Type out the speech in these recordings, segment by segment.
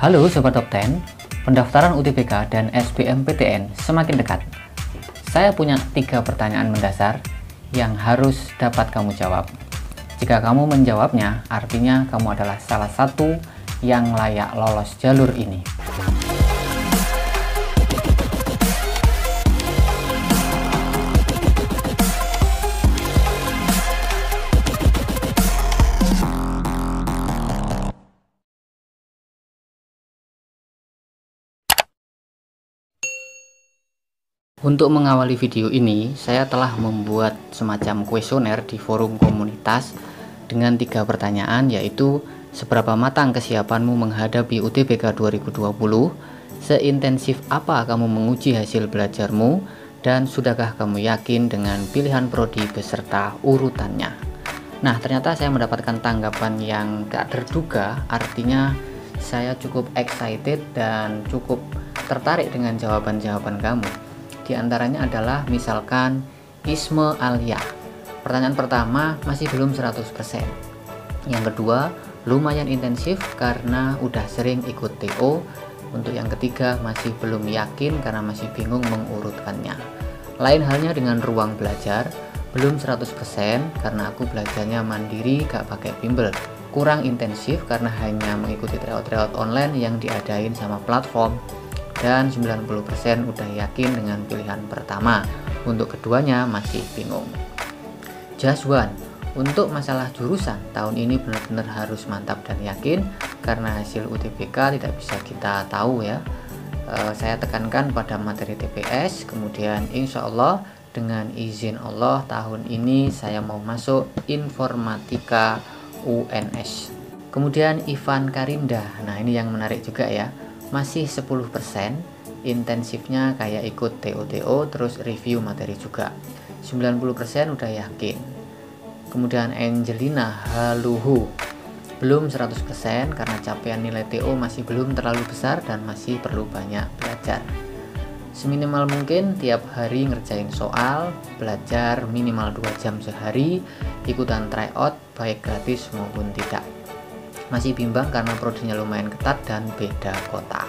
Halo Sobat Top 10, pendaftaran UTBK dan SBMPTN semakin dekat. Saya punya 3 pertanyaan mendasar yang harus dapat kamu jawab. Jika kamu menjawabnya, artinya kamu adalah salah satu yang layak lolos jalur ini. Untuk mengawali video ini, saya telah membuat semacam kuesioner di forum komunitas dengan 3 pertanyaan, yaitu seberapa matang kesiapanmu menghadapi UTBK 2020, seintensif apa kamu menguji hasil belajarmu, dan sudahkah kamu yakin dengan pilihan prodi beserta urutannya. Nah, ternyata saya mendapatkan tanggapan yang gak terduga, artinya saya cukup excited dan cukup tertarik dengan jawaban-jawaban kamu. Di antaranya adalah misalkan Isme Alia. Pertanyaan pertama masih belum 100%. Yang kedua, lumayan intensif karena udah sering ikut TO. Untuk yang ketiga, masih belum yakin karena masih bingung mengurutkannya. Lain halnya dengan ruang belajar, belum 100% karena aku belajarnya mandiri gak pakai bimbel. Kurang intensif karena hanya mengikuti tryout online yang diadain sama platform. Dan 90% udah yakin dengan pilihan pertama. Untuk keduanya masih bingung. Jaswan, untuk masalah jurusan tahun ini benar-benar harus mantap dan yakin karena hasil UTBK tidak bisa kita tahu ya. Saya tekankan pada materi TPS, kemudian insya Allah dengan izin Allah tahun ini saya mau masuk informatika UNS. Kemudian Ivan Karinda, nah ini yang menarik juga ya, masih 10%, intensifnya kayak ikut TO terus review materi juga. 90% udah yakin. Kemudian Angelina Haluhu, belum 100% karena capaian nilai TO masih belum terlalu besar dan masih perlu banyak belajar. Seminimal mungkin tiap hari ngerjain soal, belajar minimal 2 jam sehari, ikutan tryout baik gratis maupun tidak. Masih bimbang karena prodinya lumayan ketat dan beda kota.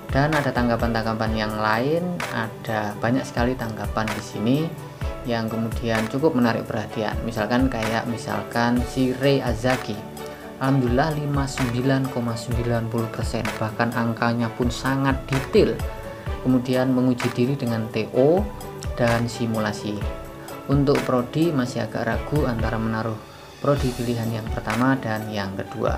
Dan ada tanggapan-tanggapan yang lain, ada banyak sekali tanggapan di sini yang kemudian cukup menarik perhatian. Misalkan si Ray Azaki, alhamdulillah 59,90%, bahkan angkanya pun sangat detail. Kemudian menguji diri dengan TO dan simulasi. Untuk prodi masih agak ragu antara menaruh prodi pilihan yang pertama dan yang kedua.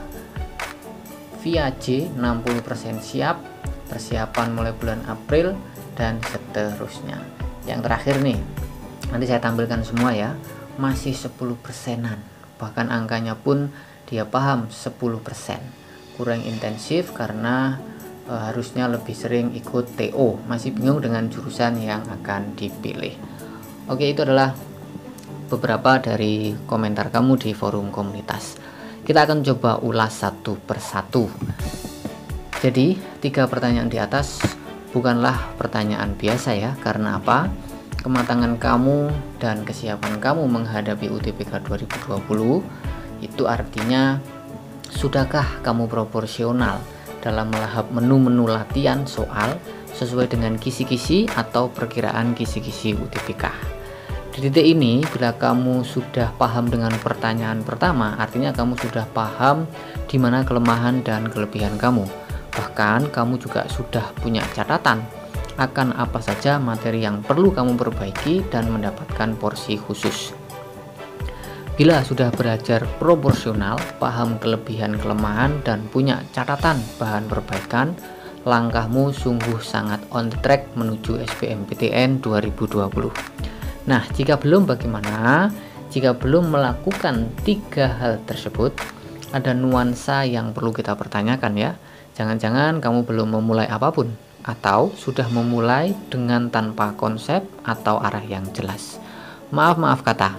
Via J 60% siap, persiapan mulai bulan April dan seterusnya. Yang terakhir nih, nanti saya tampilkan semua ya, masih 10%-an, bahkan angkanya pun dia paham 10%. Kurang intensif karena harusnya lebih sering ikut TO, masih bingung dengan jurusan yang akan dipilih. Oke, itu adalah beberapa dari komentar kamu di forum komunitas. Kita akan coba ulas satu persatu. Jadi 3 pertanyaan di atas bukanlah pertanyaan biasa ya. Karena apa? Kematangan kamu dan kesiapan kamu menghadapi UTBK 2020 itu artinya sudahkah kamu proporsional dalam melahap menu-menu latihan soal sesuai dengan kisi-kisi atau perkiraan kisi-kisi UTBK. Di titik ini, bila kamu sudah paham dengan pertanyaan pertama, artinya kamu sudah paham di mana kelemahan dan kelebihan kamu. Bahkan, kamu juga sudah punya catatan akan apa saja materi yang perlu kamu perbaiki dan mendapatkan porsi khusus. Bila sudah belajar proporsional, paham kelebihan kelemahan, dan punya catatan bahan perbaikan, langkahmu sungguh sangat on the track menuju SBMPTN 2020. Nah, jika belum bagaimana? Jika belum melakukan 3 hal tersebut, ada nuansa yang perlu kita pertanyakan ya. Jangan-jangan kamu belum memulai apapun, atau sudah memulai dengan tanpa konsep atau arah yang jelas. Maaf kata,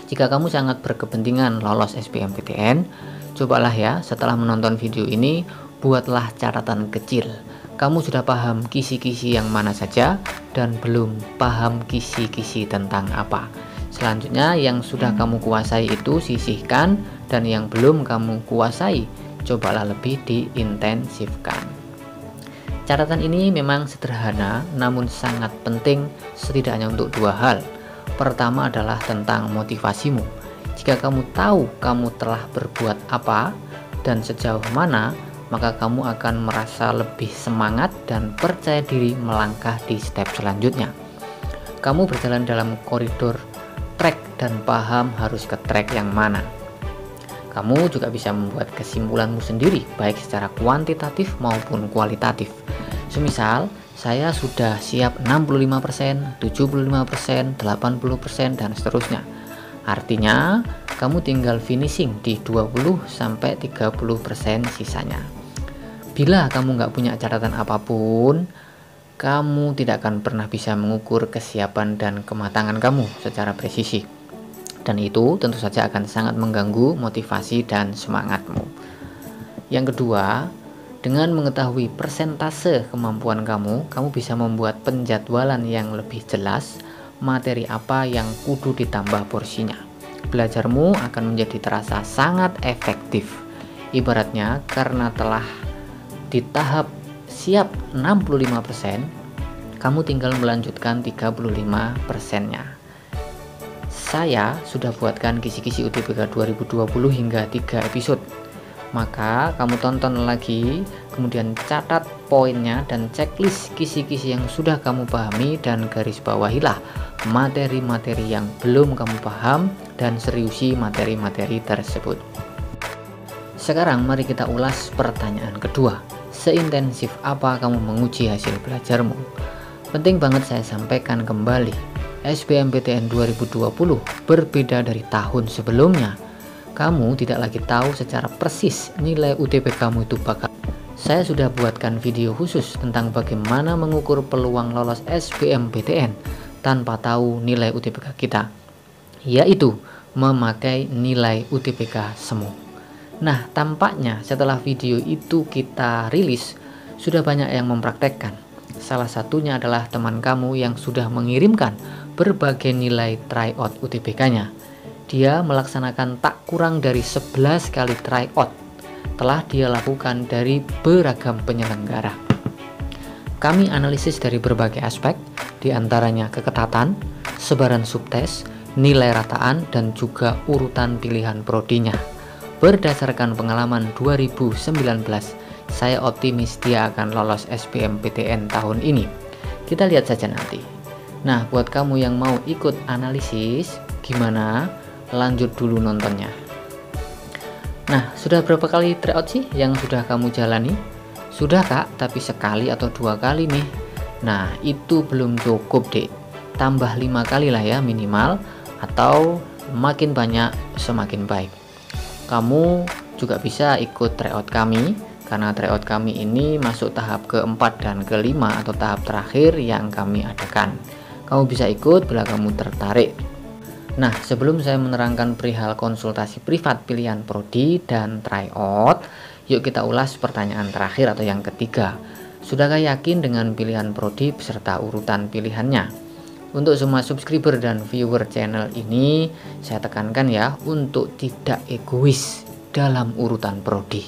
jika kamu sangat berkepentingan lolos SBMPTN, cobalah ya setelah menonton video ini, buatlah catatan kecil. Kamu sudah paham kisi-kisi yang mana saja dan belum paham kisi-kisi tentang apa. Selanjutnya yang sudah kamu kuasai itu sisihkan, dan yang belum kamu kuasai cobalah lebih diintensifkan. Catatan ini memang sederhana namun sangat penting, setidaknya untuk dua hal. Pertama adalah tentang motivasimu. Jika kamu tahu kamu telah berbuat apa dan sejauh mana, maka kamu akan merasa lebih semangat dan percaya diri melangkah di step selanjutnya. Kamu berjalan dalam koridor track dan paham harus ke track yang mana. Kamu juga bisa membuat kesimpulanmu sendiri, baik secara kuantitatif maupun kualitatif. Semisal, saya sudah siap 65%, 75%, 80%, dan seterusnya. Artinya, kamu tinggal finishing di 20-30% sisanya. Bila kamu nggak punya catatan apapun, kamu tidak akan pernah bisa mengukur kesiapan dan kematangan kamu secara presisi. Dan itu tentu saja akan sangat mengganggu motivasi dan semangatmu. Yang kedua, dengan mengetahui persentase kemampuan kamu bisa membuat penjadwalan yang lebih jelas materi apa yang kudu ditambah porsinya. Belajarmu akan menjadi terasa sangat efektif. Ibaratnya karena telah di tahap siap 65%, kamu tinggal melanjutkan 35%-nya. Saya sudah buatkan kisi-kisi UTBK 2020 hingga 3 episode. Maka kamu tonton lagi, kemudian catat poinnya dan checklist kisi-kisi yang sudah kamu pahami dan garis bawahilah materi-materi yang belum kamu paham dan seriusi materi-materi tersebut. Sekarang mari kita ulas pertanyaan kedua. Seintensif apa kamu menguji hasil belajarmu? Penting banget saya sampaikan kembali, SBMPTN 2020 berbeda dari tahun sebelumnya. Kamu tidak lagi tahu secara persis nilai UTBK kamu itu bakal. Saya sudah buatkan video khusus tentang bagaimana mengukur peluang lolos SBMPTN tanpa tahu nilai UTBK kita, yaitu memakai nilai UTBK semu. Nah, tampaknya setelah video itu kita rilis, sudah banyak yang mempraktekkan. Salah satunya adalah teman kamu yang sudah mengirimkan berbagai nilai tryout UTBK-nya. Dia melaksanakan tak kurang dari 11 kali tryout. Telah dia lakukan dari beragam penyelenggara. Kami analisis dari berbagai aspek, diantaranya keketatan, sebaran subtes, nilai rataan, dan juga urutan pilihan prodinya. Berdasarkan pengalaman 2019, saya optimis dia akan lolos SBMPTN tahun ini. Kita lihat saja nanti. Nah, buat kamu yang mau ikut analisis, gimana? Lanjut dulu nontonnya. Nah, sudah berapa kali tryout sih yang sudah kamu jalani? Sudah kak, tapi sekali atau 2 kali nih. Nah, itu belum cukup deh. Tambah 5 kali lah ya minimal, atau makin banyak semakin baik. Kamu juga bisa ikut tryout kami, karena tryout kami ini masuk tahap keempat dan kelima atau tahap terakhir yang kami adakan. Kamu bisa ikut bila kamu tertarik. Nah, sebelum saya menerangkan perihal konsultasi privat pilihan prodi dan tryout, yuk kita ulas pertanyaan terakhir atau yang ketiga. Sudahkah yakin dengan pilihan prodi beserta urutan pilihannya? Untuk semua subscriber dan viewer channel ini, saya tekankan ya untuk tidak egois dalam urutan prodi.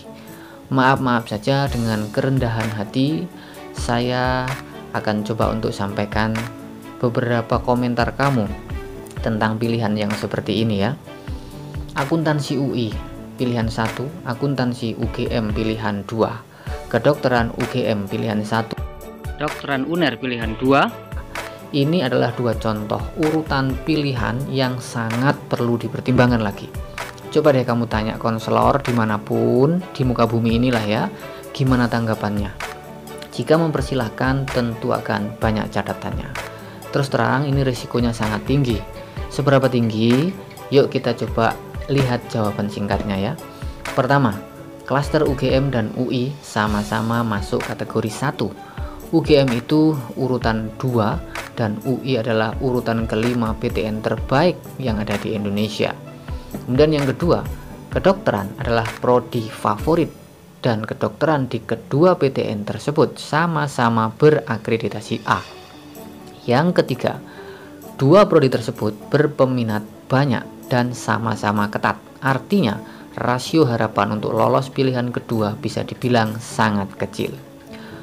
Maaf saja, dengan kerendahan hati saya akan coba untuk sampaikan beberapa komentar kamu tentang pilihan yang seperti ini ya. Akuntansi UI pilihan 1, akuntansi UGM pilihan 2, kedokteran UGM pilihan 1, kedokteran UNER pilihan 2. Ini adalah 2 contoh urutan pilihan yang sangat perlu dipertimbangkan lagi. Coba deh kamu tanya konselor dimanapun di muka bumi inilah ya, gimana tanggapannya. Jika mempersilahkan, tentu akan banyak catatannya. Terus terang ini risikonya sangat tinggi. Seberapa tinggi? Yuk kita coba lihat jawaban singkatnya ya. Pertama, klaster UGM dan UI sama-sama masuk kategori 1. UGM itu urutan 2 dan UI adalah urutan kelima PTN terbaik yang ada di Indonesia. Kemudian yang kedua, kedokteran adalah prodi favorit dan kedokteran di kedua PTN tersebut sama-sama berakreditasi A. Yang ketiga, 2 prodi tersebut berpeminat banyak dan sama-sama ketat. Artinya, rasio harapan untuk lolos pilihan kedua bisa dibilang sangat kecil.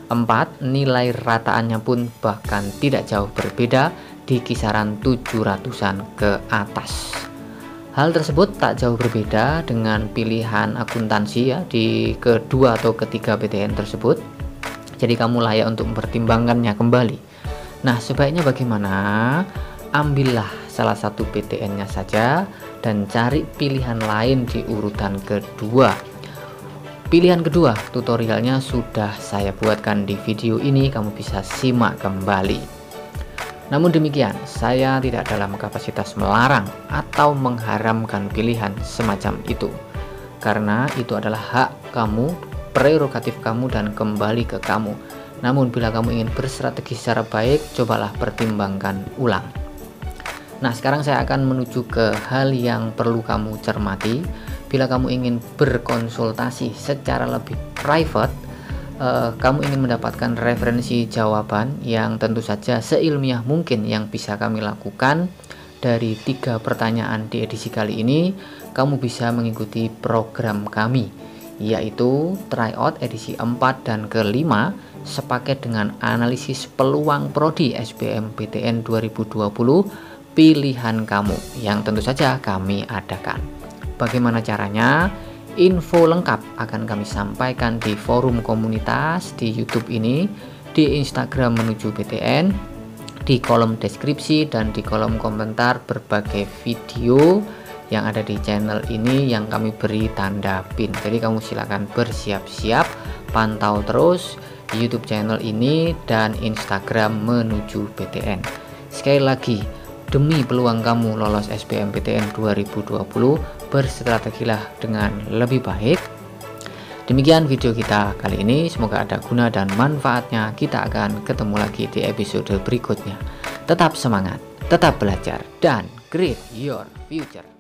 4. Nilai rataannya pun bahkan tidak jauh berbeda di kisaran 700-an ke atas. Hal tersebut tak jauh berbeda dengan pilihan akuntansi ya di kedua atau ketiga PTN tersebut. Jadi kamu layak untuk mempertimbangkannya kembali. Nah, sebaiknya bagaimana? Ambillah salah satu PTN-nya saja dan cari pilihan lain di urutan kedua. Pilihan kedua, tutorialnya sudah saya buatkan di video ini, kamu bisa simak kembali. Namun demikian, saya tidak dalam kapasitas melarang atau mengharamkan pilihan semacam itu, karena itu adalah hak kamu, prerogatif kamu, dan kembali ke kamu. Namun bila kamu ingin berstrategi secara baik, cobalah pertimbangkan ulang. Nah, sekarang saya akan menuju ke hal yang perlu kamu cermati. Bila kamu ingin berkonsultasi secara lebih private, kamu ingin mendapatkan referensi jawaban yang tentu saja seilmiah mungkin yang bisa kami lakukan dari 3 pertanyaan di edisi kali ini, kamu bisa mengikuti program kami, yaitu tryout edisi 4 dan ke-5 sepaket dengan analisis peluang prodi SBMPTN 2020 pilihan kamu yang tentu saja kami adakan. Bagaimana caranya? Info lengkap akan kami sampaikan di forum komunitas di YouTube ini, di Instagram menuju PTN, di kolom deskripsi, dan di kolom komentar berbagai video yang ada di channel ini yang kami beri tanda pin. Jadi kamu silakan bersiap-siap, pantau terus YouTube channel ini dan Instagram menuju PTN. Sekali lagi, demi peluang kamu lolos SBMPTN 2020, berstrategilah dengan lebih baik. Demikian video kita kali ini, semoga ada guna dan manfaatnya. Kita akan ketemu lagi di episode berikutnya. Tetap semangat, tetap belajar, dan create your future.